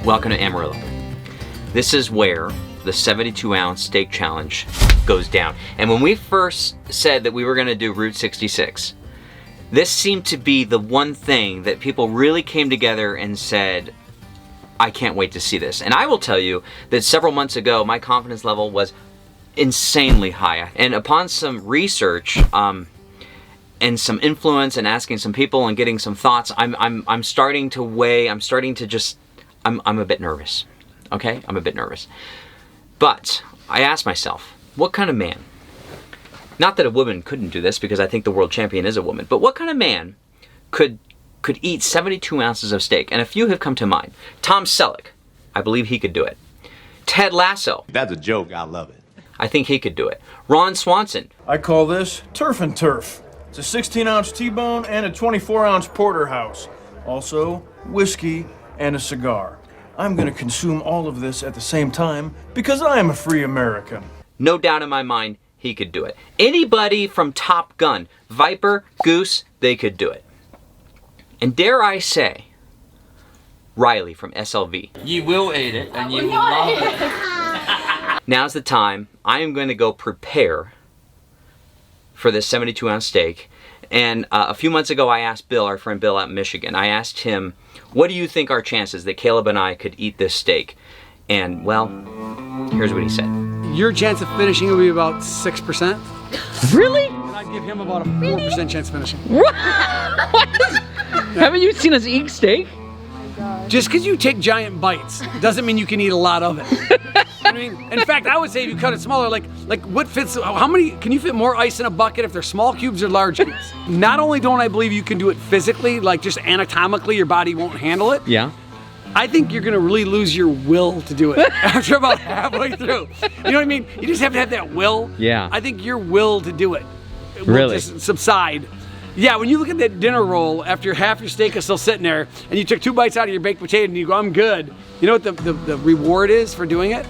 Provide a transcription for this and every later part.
Welcome to Amarillo. This is where the 72-ounce steak challenge goes down. And when we first said that we were gonna do Route 66, this seemed to be the one thing that people really came together and said, I can't wait to see this. And I will tell you that several months ago, my confidence level was insanely high. And upon some research, and some influence and asking some people and getting some thoughts, I'm starting to weigh, I'm a bit nervous, okay? I'm a bit nervous. But I asked myself, what kind of man, not that a woman couldn't do this because I think the world champion is a woman, but what kind of man could eat 72 ounces of steak? And a few have come to mind. Tom Selleck, I believe he could do it. Ted Lasso. That's a joke, I love it. I think he could do it. Ron Swanson. I call this turf and turf. It's a 16-ounce T-bone and a 24-ounce porterhouse. Also, whiskey and a cigar. I'm gonna consume all of this at the same time because I am a free American. No doubt in my mind, he could do it. Anybody from Top Gun, Viper, Goose, they could do it. And dare I say, Riley from SLV. You will eat it and you will love it. Now's the time. I am going to go prepare for this 72-ounce steak. And a few months ago, I asked Bill, our friend Bill out in Michigan, I asked him, what do you think our chances that Caleb and I could eat this steak? And, well, here's what he said. Your chance of finishing will be about 6%. Really? And I'd give him about a 4% chance of finishing. What? Haven't you seen us eat steak? Just because you take giant bites doesn't mean you can eat a lot of it. I mean, in fact, I would say if you cut it smaller, like what fits, how many, can you fit more ice in a bucket if they're small cubes or large cubes? Not only don't I believe you can do it physically, like just anatomically, your body won't handle it. Yeah. I think you're gonna really lose your will to do it after about halfway through. You know what I mean? You just have to have that will. Yeah. I think your will to do it will Really? just subside. Yeah, when you look at that dinner roll after half your steak is still sitting there and you took 2 bites out of your baked potato and you go, I'm good. You know what the reward is for doing it?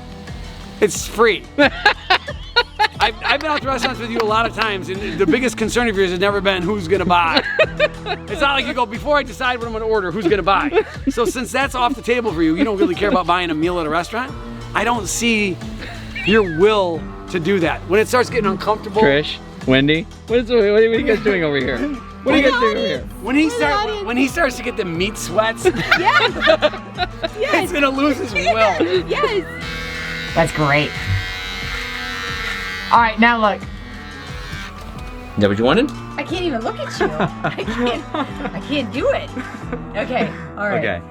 It's free. I've been out to restaurants with you a lot of times, and the biggest concern of yours has never been who's gonna buy. It's not like you go, before I decide what I'm gonna order, who's gonna buy? So since that's off the table for you, you don't really care about buying a meal at a restaurant, I don't see your will to do that. When it starts getting uncomfortable. Trish, Wendy, what are you guys doing over here? What are you guys doing over here? When he starts to get the meat sweats, Yes. he's gonna lose his will. Yes. That's great. All right, now look. Is that what you wanted? I can't even look at you. I can't do it. Okay, all right. Okay.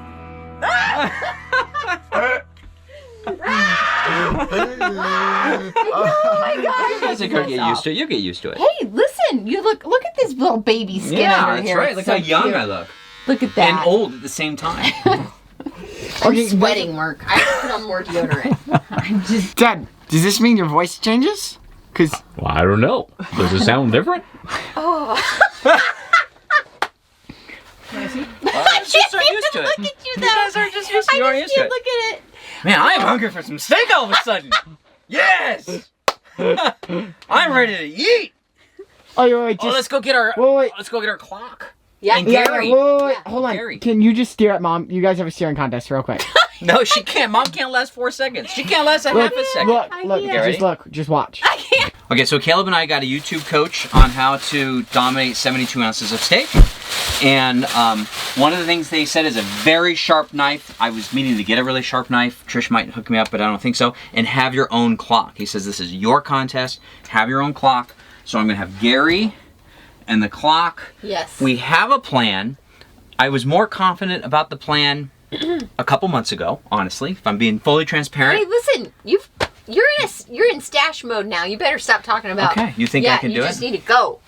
Oh my gosh. You guys are gonna get used to it. You'll get used to it. Hey, listen, you look at this little baby skin Yeah, under that's here. right. It's Look so how young cute. I look. Look at that. And old at the same time. I'm sweating, Mark. I have to put on more deodorant. I'm just... Dad, does this mean your voice changes? Cause Well, I don't know. Does it sound different? Oh. It's just so used to it. Look at you, though. You guys are just used to it. You're I used just to can't it. look at it. Man, I am hungry for some steak all of a sudden. Yes! I'm ready to eat. oh, wait, just, Let's go get our wait. let's go get our clock. Yeah. And yeah, Gary. wait, hold on. Gary. Can you just stare at Mom? You guys have a staring contest real quick. No, she can't. Mom can't last 4 seconds. She can't last a half a second. Look, I look, can't. just watch. I can't. Okay, so Caleb and I got a YouTube coach on how to dominate 72 ounces of steak. And one of the things they said is a very sharp knife. I was meaning to get a really sharp knife. Trish might hook me up, but I don't think so. And have your own clock. He says this is your contest. Have your own clock. So I'm going to have Gary and the clock. Yes. We have a plan. I was more confident about the plan a couple months ago, honestly, if I'm being fully transparent. Hey, listen, you're in stash mode now. You better stop talking about. Okay, you think I can do it? You just need to go.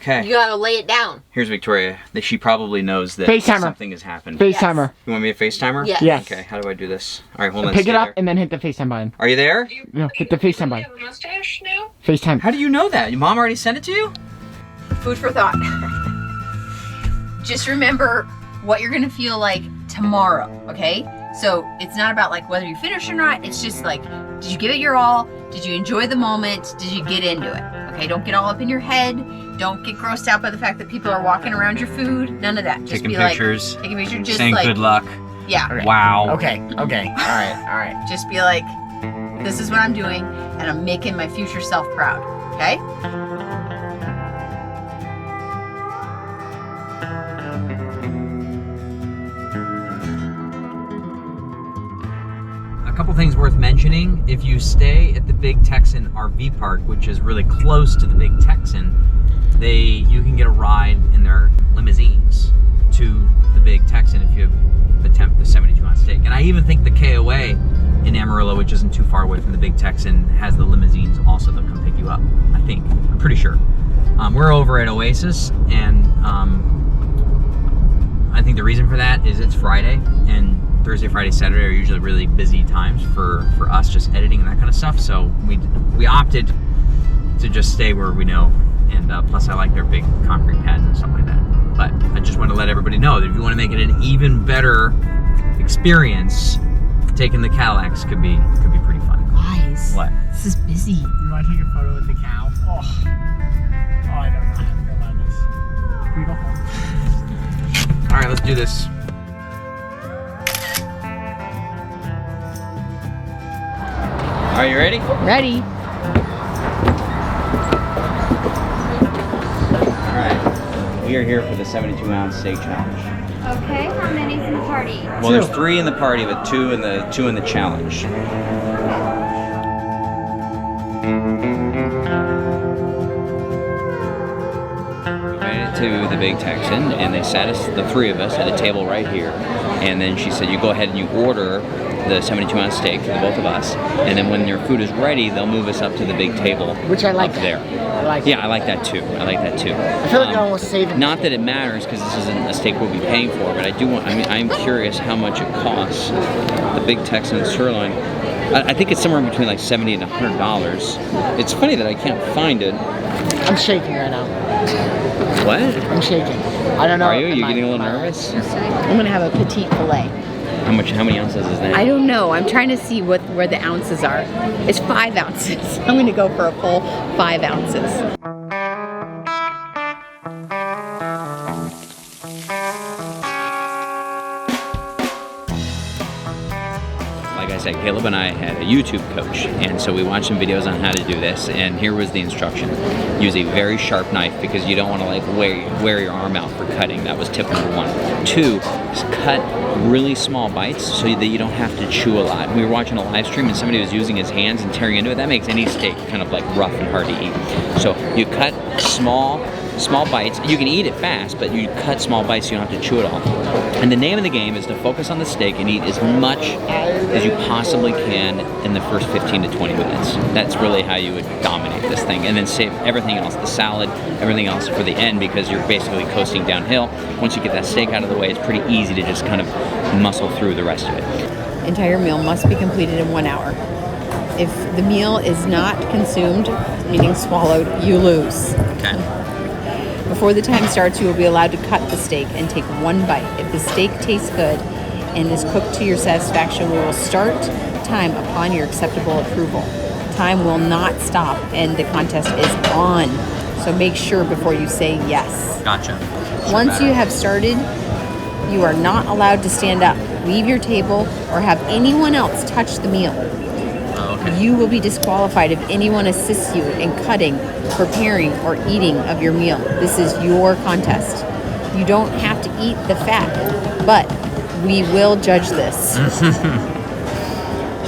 Okay. You gotta lay it down. Here's Victoria. She probably knows that FaceTimer. something has happened. FaceTimer. You want me to FaceTime her? Yes. Yes. Okay, how do I do this? All right, hold on. Pick stay it up there. and then hit the FaceTime button. Are you there? No, hit the FaceTime button. have a mustache now? FaceTime. How do you know that? Your mom already sent it to you? Food for thought. Just remember what you're gonna feel like tomorrow, okay? So it's not about like whether you finish or not. It's just like, did you give it your all? Did you enjoy the moment? Did you get into it? Okay, don't get all up in your head. Don't get grossed out by the fact that people are walking around your food. None of that. Just Taking be pictures. like, taking pictures. Just saying like, good luck. Yeah. Okay. Wow. Okay. Okay. All right. All right. Just be like, this is what I'm doing, and I'm making my future self proud. Okay? A couple things worth mentioning. If you stay at the Big Texan RV Park, which is really close to the Big Texan, you can get a ride in their limousines to the Big Texan if you attempt the 72-ounce steak. And I even think the KOA in Amarillo, which isn't too far away from the Big Texan, has the limousines also that come pick you up. I think. I'm pretty sure. We're over at Oasis, and I think the reason for that is it's Friday, and Thursday, Friday, Saturday are usually really busy times for us, just editing and that kind of stuff. So we opted to just stay where we know, and plus I like their big concrete pads and stuff like that. But I just want to let everybody know that if you want to make it an even better experience, taking the Cadillacs could be pretty fun. Guys. What? This is busy. You want to take a photo with the cow? Oh, I don't know how to feel about this. Can we go home? All right, let's do this. Are you ready? Ready. All right. We are here for the 72-ounce steak challenge. Okay, how many's in the party? Well, there's 3 in the party, but 2 in the challenge. We made it to the Big Texan, and they sat us, the 3 of us, at a table right here. And then she said, you go ahead and you order the 72-ounce steak for the both of us, and then when your food is ready, they'll move us up to the big table. Which I like up that. there. I like Yeah, I like that too. I feel like you're almost saving. Not that it matters because this isn't a steak we'll be paying for, but I'm curious how much it costs. The Big Texan sirloin. I think it's somewhere between like $70 and $100. It's funny that I can't find it. I'm shaking right now. What? I'm shaking. I don't know. Are you? You getting a little nervous? I'm gonna have a petite fillet. How many ounces is that? I don't know. I'm trying to see where the ounces are. It's 5 ounces. I'm gonna go for a full 5 ounces. Like I said, Caleb and I had a YouTube coach, and so we watched some videos on how to do this, and here was the instruction. Use a very sharp knife because you don't want to like wear your arm out for cutting. That was tip number 1. 2, is cut really small bites so that you don't have to chew a lot. We were watching a live stream and somebody was using his hands and tearing into it. That makes any steak kind of like rough and hard to eat. So you cut small bites. You can eat it fast, but you cut small bites so you don't have to chew it all. And the name of the game is to focus on the steak and eat as much as you possibly can in the first 15 to 20 minutes. That's really how you would dominate this thing. And then save everything else, the salad, everything else for the end, because you're basically coasting downhill. Once you get that steak out of the way, it's pretty easy to just kind of muscle through the rest of it. Entire meal must be completed in 1 hour. If the meal is not consumed, meaning swallowed, you lose. Okay. Before the time starts, you will be allowed to cut the steak and take 1 bite. If the steak tastes good and is cooked to your satisfaction, we will start time upon your acceptable approval. Time will not stop and the contest is on. So make sure before you say yes. Gotcha. Once you have started, you are not allowed to stand up, leave your table, or have anyone else touch the meal. Okay. You will be disqualified if anyone assists you in cutting, preparing, or eating of your meal. This is your contest. You don't have to eat the fat, but we will judge this.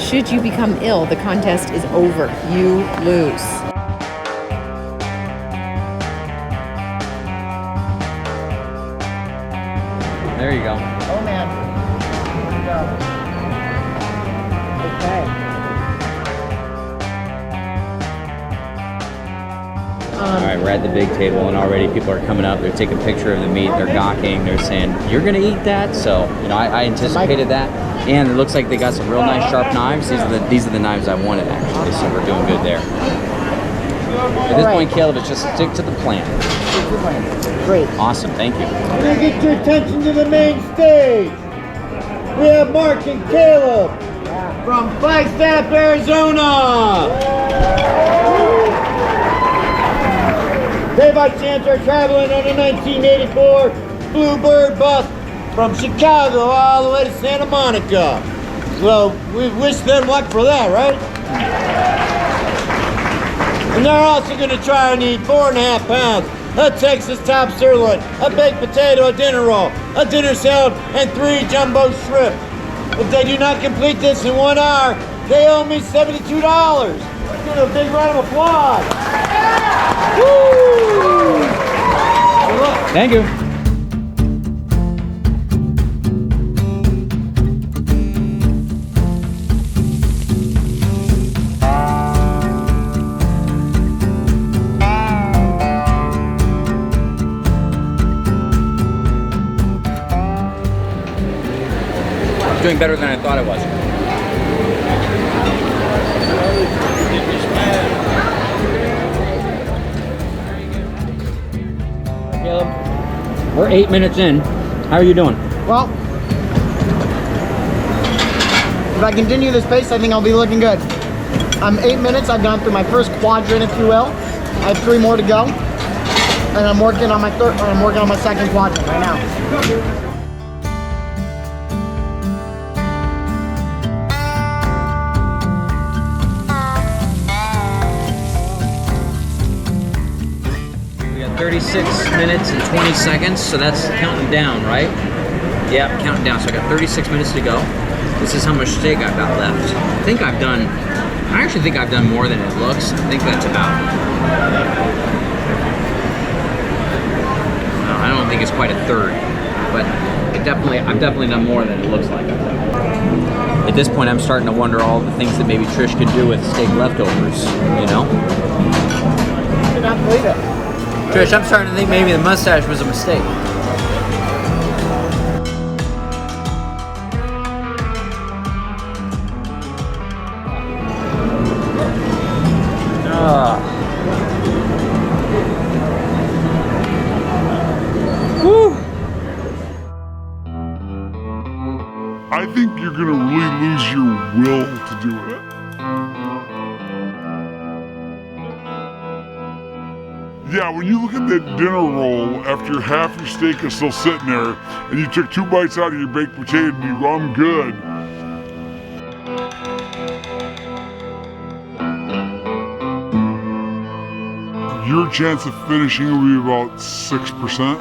Should you become ill, the contest is over. You lose. There you go. Oh man. Here we go. Okay. All right, we're at the big table, and already people are coming up. They're taking a picture of the meat. They're gawking. They're saying, "You're gonna eat that?" So, I anticipated that, and it looks like they got some real nice sharp knives. These are the knives I wanted actually. So we're doing good there. At this point, Caleb, it's just stick to the plan. Great. Awesome, thank you. I'm gonna get your attention to the main stage. We have Marc and Caleb from Flagstaff, Arizona. They by chance are traveling on a 1984 Bluebird bus from Chicago all the way to Santa Monica. Well, we wish them luck for that, right? And they're also gonna try and eat 4.5 pounds of Texas top sirloin, a baked potato, a dinner roll, a dinner salad, and 3 jumbo shrimp. If they do not complete this in 1 hour, they owe me $72. Let's give them a big round of applause. Woo! Thank you. Doing better than I thought it was. Caleb, we're 8 minutes in. How are you doing? Well, if I continue this pace, I think I'll be looking good. I'm 8 minutes. I've gone through my first quadrant, if you will. I have 3 more to go, and I'm working on my second quadrant right now. We got 36 minutes and 20 seconds, so that's counting down, right? Yeah, counting down. So I got 36 minutes to go. This is how much steak I've got left. I actually think I've done more than it looks. I think that's about. No, I don't think it's quite a third, but I've definitely done more than it looks like. At this point, I'm starting to wonder all the things that maybe Trish could do with steak leftovers, you know? I cannot believe it. Trish, I'm starting to think maybe the mustache was a mistake. Woo. I think you're gonna really lose your will to do it. Yeah, when you look at that dinner roll after half your steak is still sitting there and you took 2 bites out of your baked potato and you go, I'm good. Your chance of finishing will be about 6%.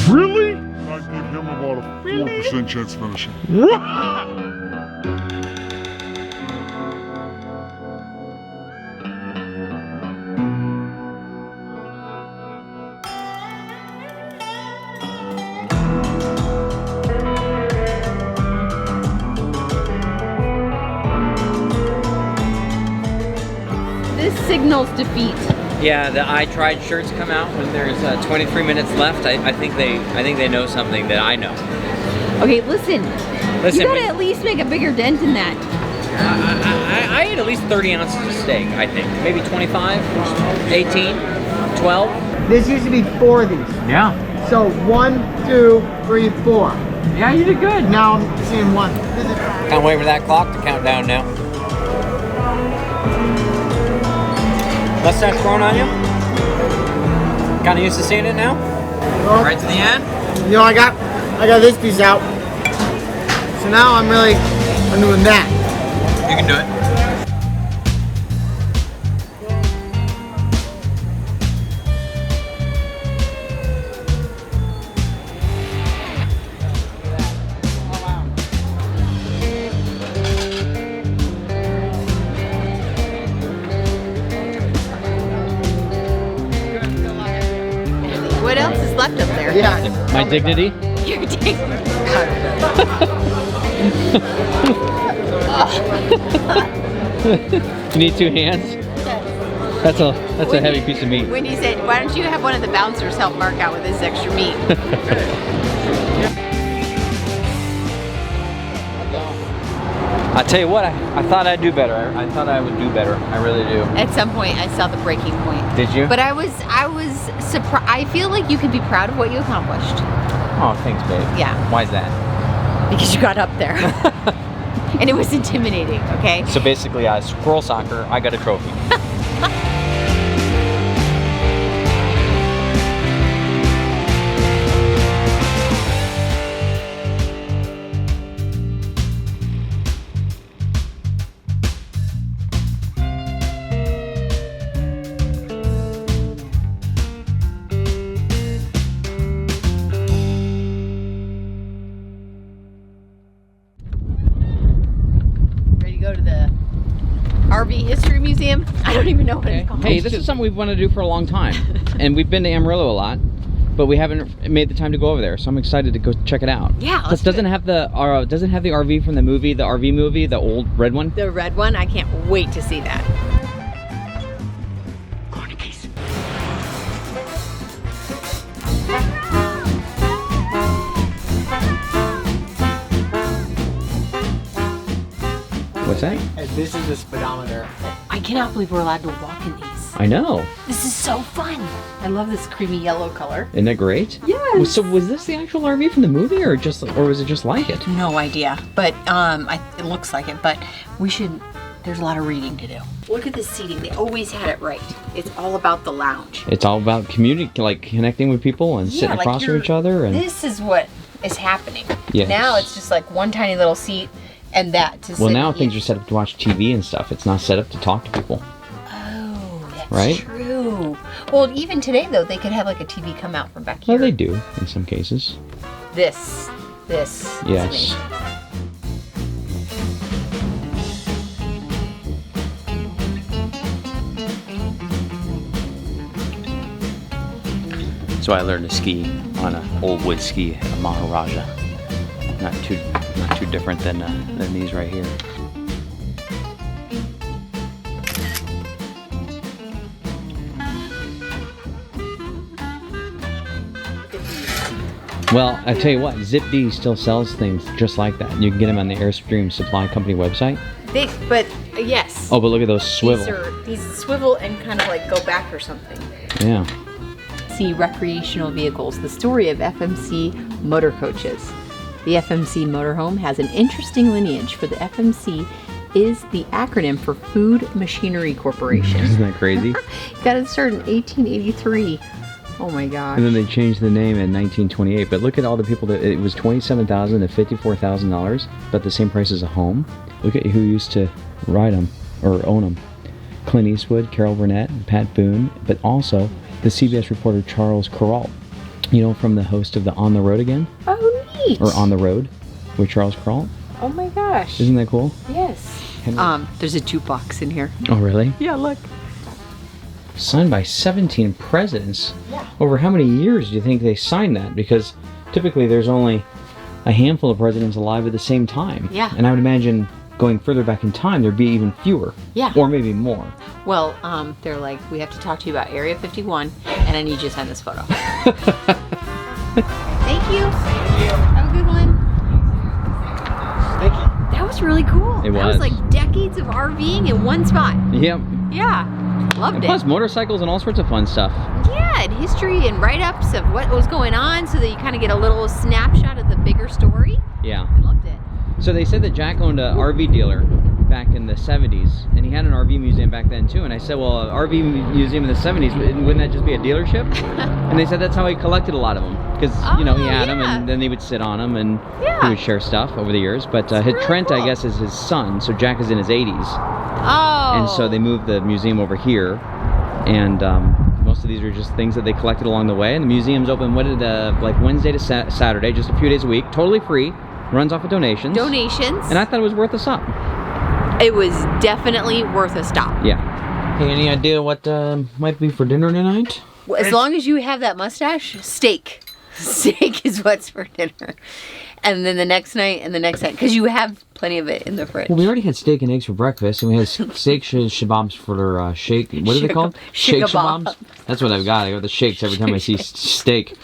Really? And I'd give him about a 4% chance of finishing. This signals defeat. Yeah, the I tried shirts come out when there's 23 minutes left. I think they know something that I know. Okay, listen. Listen, You gotta at least make a bigger dent in that. I ate at least 30 ounces of steak, I think. Maybe 25, 18, 12. This used to be 4 of these. Yeah. So 1, 2, 3, 4. Yeah, you did good. Now I'm seeing 1. Can't wait for that clock to count down now. Mustache growing on you? Kind of used to seeing it now? Well, Right to the end? you know, I got this piece out. So now I'm doing that. You can do it. What else is left up there? Yeah. My dignity? Your dick. You need 2 hands? That's a heavy piece of meat. When he said, why don't you have one of the bouncers help Mark out with his extra meat? I tell you what, I thought I'd do better. I thought I would do better. I really do. At some point, I saw the breaking point. Did you? But I was surprised. I feel like you could be proud of what you accomplished. Oh, thanks, babe. Yeah. Why's that? Because you got up there. And it was intimidating, okay? So basically, squirrel soccer, I got a trophy. go to the RV History Museum. I don't even know what it's called. Hey, this is something we've wanted to do for a long time. And we've been to Amarillo a lot, but we haven't made the time to go over there. So I'm excited to go check it out. Yeah, This doesn't have the RV from the movie, the RV movie, the old red one. The red one, I can't wait to see that. What's that? This is the speedometer. I cannot believe we're allowed to walk in these. I know. This is so fun. I love this creamy yellow color. Isn't that great? Yes. So was this the actual RV from the movie, or was it just like it? No idea, but it looks like it. But we should. There's a lot of reading to do. Look at the seating. They always had it right. It's all about the lounge. It's all about community, like connecting with people and sitting like across from each other. And this is what is happening. Yes. Now it's just like one tiny little seat and that to sit. Well, now and things eat. are set up to watch TV and stuff. It's not set up to talk to people. Oh, that's Right? true. Well, even today though, they could have like a TV come out from back here. Well, they do in some cases. This. is Yes. amazing. So I learned to ski on an old wood ski, a Maharaja. Not too different than these right here. Well, I tell you what, Zip D still sells things just like that. You can get them on the Airstream Supply Company website. But yes. Oh, but look at those swivel. These swivel and kind of like go back or something. Yeah. FMC recreational vehicles, the story of FMC motor coaches. The FMC motorhome has an interesting lineage, for the FMC is the acronym for Food Machinery Corporation. Isn't that crazy? Got its start in 1883. Oh my gosh. And then they changed the name in 1928. But look at all the people that, it was $27,000 to $54,000, but the same price as a home. Look at who used to ride them or own them. Clint Eastwood, Carol Burnett, and Pat Boone, but also the CBS reporter Charles Kuralt. You know, from the host of the On the Road Again? Oh, neat. Or On the Road with Charles Kuralt. Oh my gosh. Isn't that cool? Yes. There's a jukebox in here. Oh, really? Yeah, look. Signed by 17 presidents. Yeah. Over how many years do you think they signed that? Because typically there's only a handful of presidents alive at the same time. Yeah. And I would imagine going further back in time, there'd be even fewer. Yeah. Or maybe more. Well, they're like, we have to talk to you about Area 51, and I need you to sign this photo. Thank you. Have a good one. Thank you. That was really cool. It That was. was like decades of RVing in one spot. Yep. Yeah. Loved And it. plus motorcycles and all sorts of fun stuff. Yeah, and history and write-ups of what was going on so that you kind of get a little snapshot of the bigger story. Yeah. I loved it. So they said that Jack owned an RV dealer back in the 70s, and he had an RV museum back then too. And I said, well, an RV museum in the 70s, wouldn't that just be a dealership? And they said that's how he collected a lot of them, because you know, he had them, and then he would sit on them, and he would share stuff over the years. But Trent, I guess, is his son, so Jack is in his 80s. Oh. And so they moved the museum over here, and most of these are just things that they collected along the way. And the museum's open like Wednesday to Saturday, just a few days a week, totally free. Runs off of donations. Donations. And I thought it was worth a stop. It was definitely worth a stop. Yeah. Hey, any idea what might be for dinner tonight? Well, as long as you have that mustache, steak. Steak is what's for dinner. And then the next night and the next night, because you have plenty of it in the fridge. Well, we already had steak and eggs for breakfast, and we had steak shababs for their shake. What are they called? Shake shababs. That's what I've got. I got the shakes every time I see steak.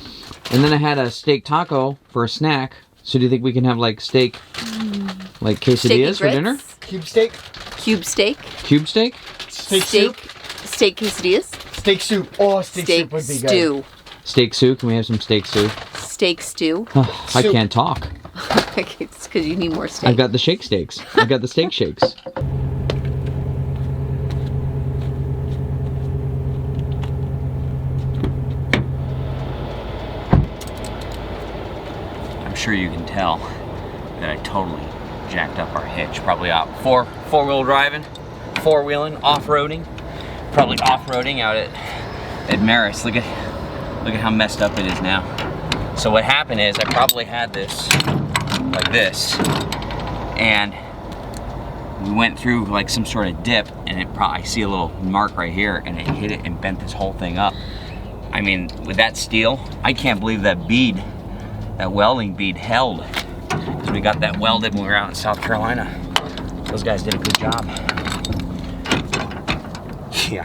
And then I had a steak taco for a snack. So do you think we can have like steak, like quesadillas for dinner? Cube steak? Cube steak? Cube steak? Steak soup? Steak quesadillas? Steak soup. Oh, steak soup would be stew. good. Steak soup. Can we have some steak soup? Steak stew. I can't talk. It's because you need more steak. I've got the steaks. I've got the steak shakes. I'm sure you can tell that I totally jacked up our hitch. Probably out four-wheel driving, four-wheeling, off-roading. Probably off-roading out at Maris. Look at how messed up it is now. So what happened is I probably had this like this, and we went through like some sort of dip, and I see a little mark right here, and it hit it and bent this whole thing up. I mean, with that steel, I can't believe that bead, that welding bead held. Because we got that welded when we were out in South Carolina. Those guys did a good job. Yeah,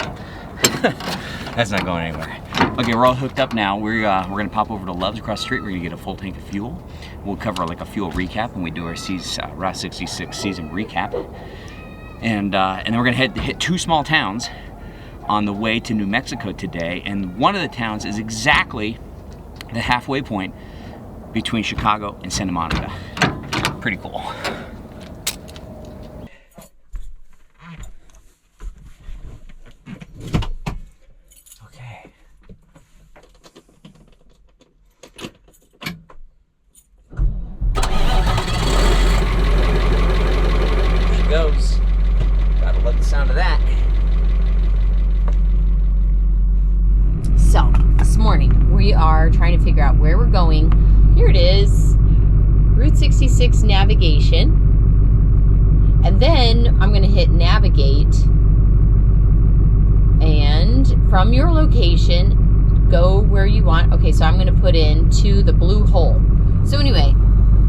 that's not going anywhere. Okay, we're all hooked up now. We're gonna pop over to Love's across the street. We're gonna get a full tank of fuel. We'll cover like a fuel recap when we do our Route 66 season recap. And then we're gonna hit 2 small towns on the way to New Mexico today. And one of the towns is exactly the halfway point between Chicago and Santa Monica. Pretty cool. Goes. Gotta love the sound of that. So, this morning we are trying to figure out where we're going. Here it is, Route 66 navigation. And then I'm gonna hit navigate. And from your location, go where you want. Okay, so I'm gonna put in to the blue hole. So anyway,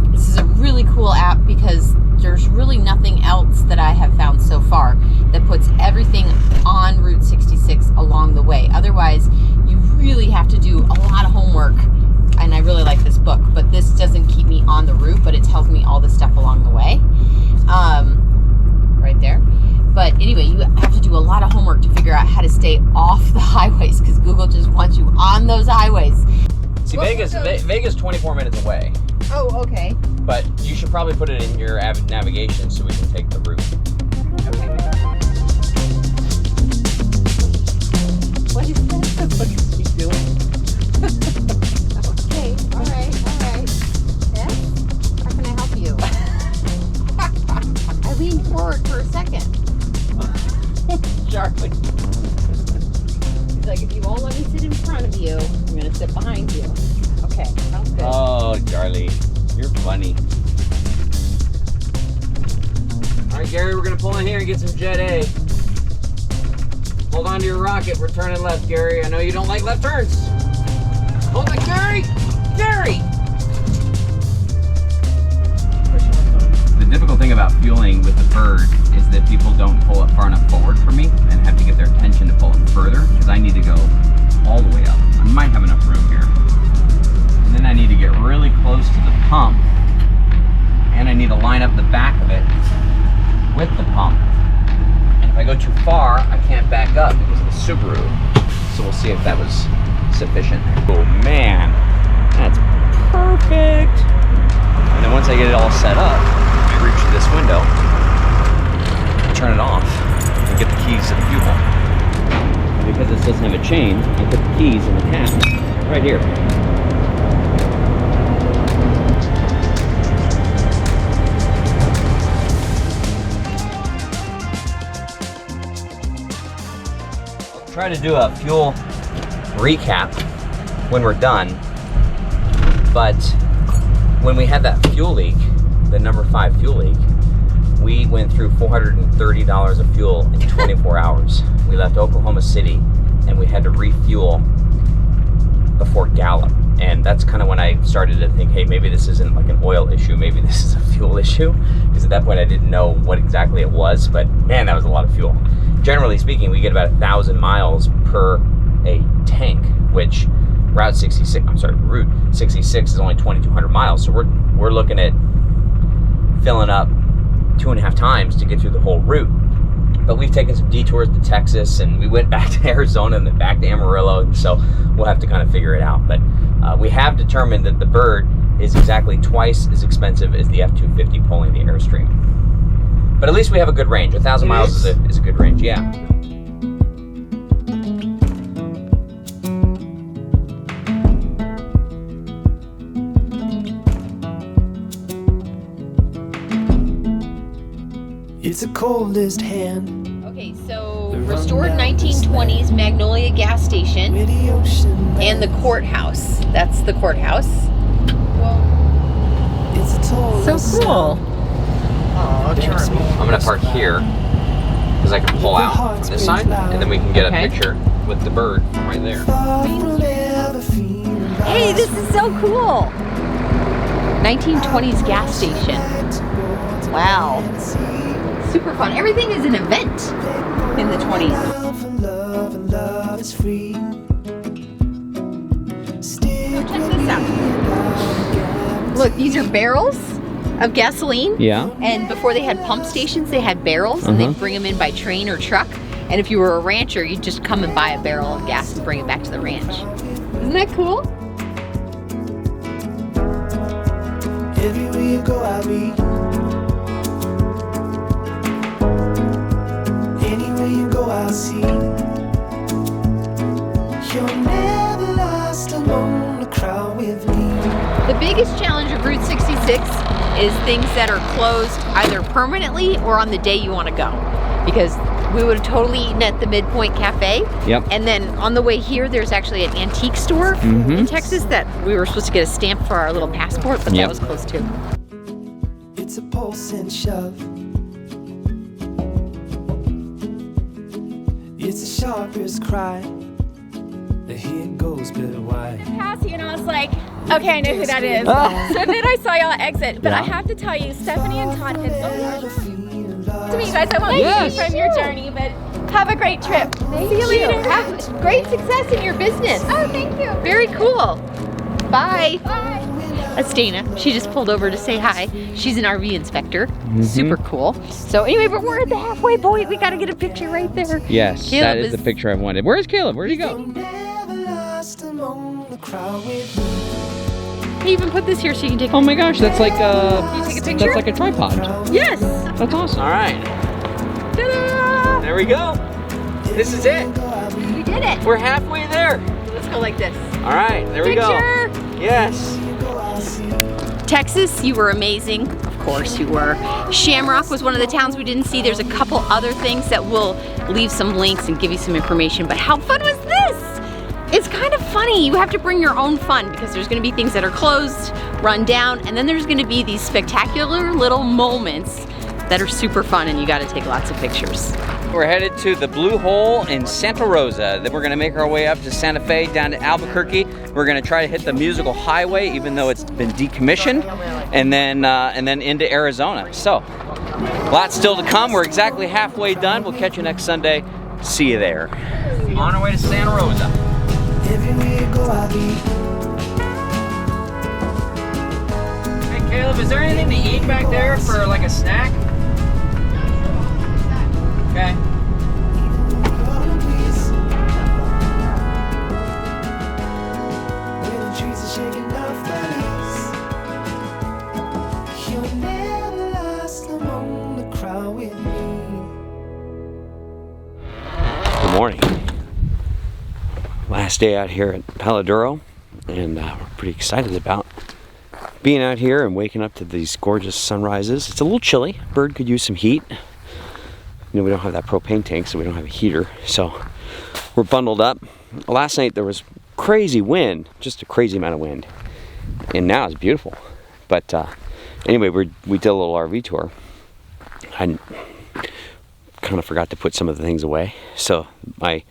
this is a really cool app because there's really nothing else that I have found so far that puts everything on Route 66 along the way. Otherwise, you really have to do a lot of homework. And I really like this book, but this doesn't keep me on the route, but it tells me all the stuff along the way. Right there. But anyway, you have to do a lot of homework to figure out how to stay off the highways because Google just wants you on those highways. See, Vegas 24 minutes away. Oh, okay. But you should probably put it in your avid navigation so we can take the route. Okay. What is that? What is he doing? Okay, all right. Yes? How can I help you? I leaned forward for a second. Charlie. He's like, if you won't let me sit in front of you, I'm going to sit behind you. Okay, sounds good. Oh, Charlie. You're funny. All right, Gary, we're gonna pull in here and get some Jet A. Hold on to your rocket. We're turning left, Gary. I know you don't like left turns. Hold it, Gary! Gary! The difficult thing about fueling with the bird is that people don't pull it far enough forward for me and have to get their attention to pull it further because I need to go all the way up. I might have enough room here. And then I need to get really close to the pump, and I need to line up the back of it with the pump. And if I go too far, I can't back up because of the Subaru. So we'll see if that was sufficient. Oh man, that's perfect. And then once I get it all set up, I reach this window, turn it off, and get the keys to the fuel. Because this doesn't have a chain, I put the keys in the cap right here. Try to do a fuel recap when we're done, but when we had that fuel leak, the number 5 fuel leak, we went through $430 of fuel in 24 hours. We left Oklahoma City and we had to refuel before Gallup, and that's kind of when I started to think, hey, maybe this isn't like an oil issue, maybe this is a fuel issue, because at that point I didn't know what exactly it was, but man, that was a lot of fuel. Generally speaking, we get about 1,000 miles per a tank, which Route 66 is only 2,200 miles. So we're looking at filling up 2.5 times to get through the whole route. But we've taken some detours to Texas, and we went back to Arizona and then back to Amarillo, so we'll have to kind of figure it out. But we have determined that the Bird is exactly twice as expensive as the F-250 pulling the Airstream. But at least we have a good range. 1,000 miles is a good range, yeah. It's the coldest hand. Okay, so restored 1920s Magnolia gas station and the courthouse. That's the courthouse. Whoa. It's so cool. Oh, I'm gonna park here because I can pull out on this side, and then we can get a picture with the bird from right there. Hey, this is so cool. 1920s gas station. Wow. Super fun. Everything is an event in the 20s. Oh, check this out. Look, these are barrels of gasoline. Yeah. And before they had pump stations, they had barrels, and they'd bring them in by train or truck. And if you were a rancher, you'd just come and buy a barrel of gas and bring it back to the ranch. Isn't that cool? Everywhere you go, I'll be. Anywhere you go, I'll see. You're never lost alone, the crowd with me. The biggest challenge of Route 66 is things that are closed either permanently or on the day you want to go. Because we would have totally eaten at the Midpoint Cafe. Yep. And then on the way here, there's actually an antique store in Texas that we were supposed to get a stamp for our little passport, but that was closed too. It's a pulse and shove. It's a sharper's cry. Here it goes, but why? Past you and I was like, okay, I know who that is. So then I saw y'all exit, but I have to tell you, Stephanie and Todd had to meet you guys. I won't keep you from your journey, but have a great trip. See you later. Have great success in your business. Oh, thank you. Very cool. Bye. Bye. That's Dana. She just pulled over to say hi. She's an RV inspector. Super cool. So anyway, but we're at the halfway point. We got to get a picture right there. Yes, Caleb that is the picture I wanted. Where's Caleb? Where'd he go? He even put this here so you can take. Oh my gosh, that's like Can you take a picture? that's like a tripod. Yes. That's awesome. All right. Ta-da! There we go. This is it. We did it. We're halfway there. Let's go like this. All right, there we go. Picture. Yes. Texas, you were amazing. Of course you were. Shamrock was one of the towns we didn't see. There's a couple other things that we'll leave some links and give you some information, but how fun was this? It's kind of funny. You have to bring your own fun because there's gonna be things that are closed, run down, and then there's gonna be these spectacular little moments that are super fun, and you gotta take lots of pictures. We're headed to the Blue Hole in Santa Rosa. Then we're gonna make our way up to Santa Fe, down to Albuquerque. We're gonna try to hit the musical highway, even though it's been decommissioned, and then into Arizona. So, lots still to come. We're exactly halfway done. We'll catch you next Sunday. See you there. On our way to Santa Rosa. Everywhere you go, I'll be. Hey Caleb, is there anything to eat back there for like a snack? Okay. Good morning. Last day out here at Palo Duro, and we're pretty excited about being out here and waking up to these gorgeous sunrises. It's a little chilly. Bird could use some heat. You know, we don't have that propane tank, so we don't have a heater. So we're bundled up. Last night there was crazy wind, just a crazy amount of wind. And now it's beautiful. But anyway, we did a little RV tour. I kind of forgot to put some of the things away. So my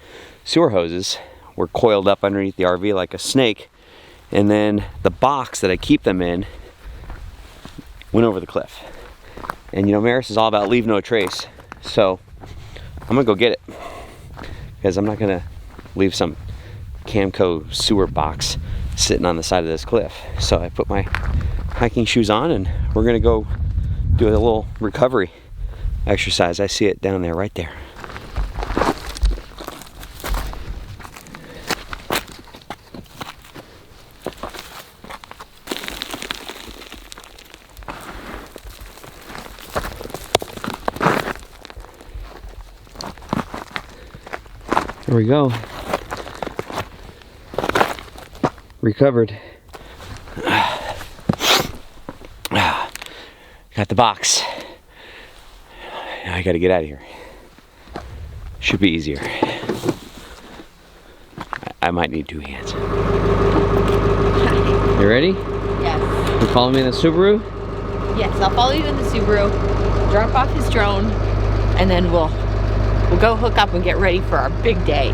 sewer hoses were coiled up underneath the RV like a snake. And then the box that I keep them in went over the cliff. And you know, Maris is all about leave no trace. So I'm gonna go get it because I'm not gonna leave some Camco sewer box sitting on the side of this cliff. So I put my hiking shoes on and we're gonna go do a little recovery exercise. I see it down there, right there. There we go. Recovered. Got the box. Now I gotta get out of here. Should be easier. I might need two hands. You ready? Yes. You follow me in the Subaru? Yes, I'll follow you in the Subaru. drop off his drone, and then we'll go hook up and get ready for our big day.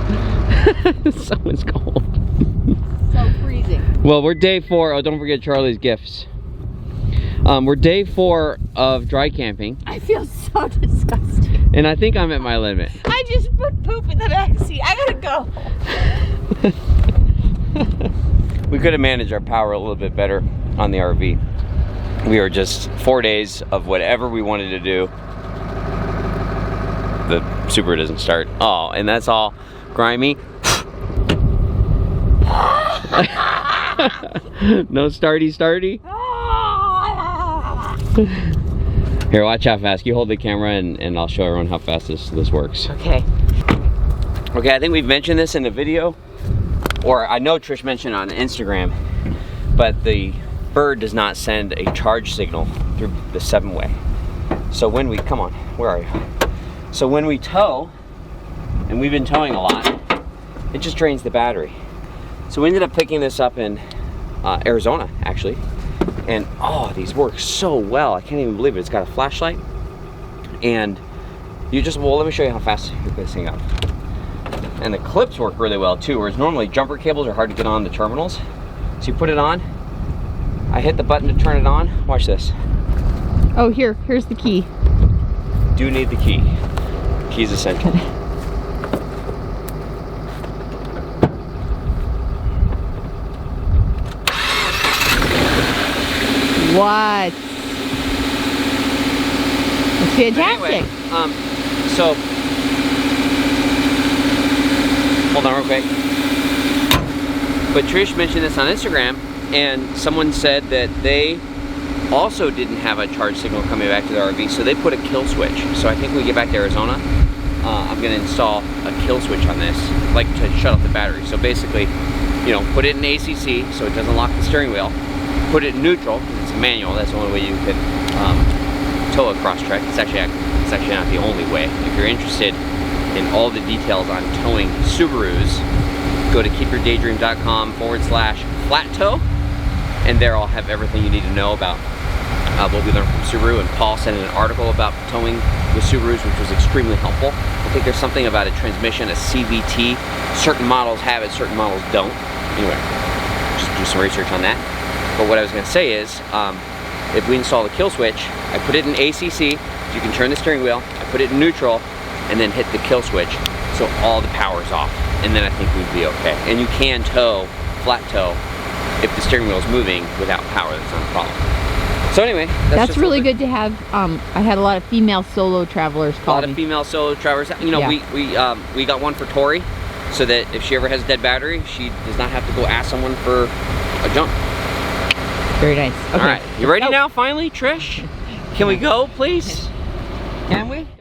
Someone's cold. So freezing. Well, we're day 4. Oh, don't forget Charlie's gifts. We're day 4 of dry camping. I feel so disgusting. And I think I'm at my limit. I just put poop in the back seat. I gotta go. We could have managed our power a little bit better on the RV. We were just 4 days of whatever we wanted to do. The Subaru doesn't start. Oh, and that's all grimy. No starty. Here, watch how fast. You hold the camera and I'll show everyone how fast this works. Okay. Okay, I think we've mentioned this in the video, or I know Trish mentioned it on Instagram, but the bird does not send a charge signal through the 7-way. So when we, come on, where are you? So when we tow, and we've been towing a lot, it just drains the battery. So we ended up picking this up in Arizona, actually. And oh, these work so well. I can't even believe it. It's got a flashlight. And you just, well, let me show you how fast you hook this thing up. And the clips work really well too, whereas normally jumper cables are hard to get on the terminals. So you put it on, I hit the button to turn it on. Watch this. Oh, here's the key. Do need the key. Key's essential. What? It's fantastic. Anyway, so hold on real quick. But Trish mentioned this on Instagram, and someone said that they also didn't have a charge signal coming back to the RV, so they put a kill switch. So I think when we get back to Arizona, I'm gonna install a kill switch on this, like to shut off the battery. So basically, you know, put it in ACC so it doesn't lock the steering wheel. Put it in neutral, it's a manual, that's the only way you can tow a Crosstrek. It's actually not the only way. If you're interested in all the details on towing Subarus, go to keepyourdaydream.com/flat tow, and there I'll have everything you need to know about what we learned from Subaru. And Paul sent in an article about towing with Subarus, which was extremely helpful. I think there's something about a transmission, a CVT. Certain models have it, certain models don't. Anyway, just do some research on that. But what I was going to say is, if we install the kill switch, I put it in ACC, you can turn the steering wheel, I put it in neutral, and then hit the kill switch, so all the power's off, and then I think we'd be okay. And you can tow, flat tow, if the steering wheel is moving without power. That's not a problem. So anyway, that's really good to have. I had a lot of female solo travelers call me. A lot of female solo travelers. You know, yeah. we got one for Tori, so that if she ever has a dead battery, she does not have to go ask someone for a jump. Very nice. Okay. All right, you ready now, finally, Trish? Can we go, please? Can we?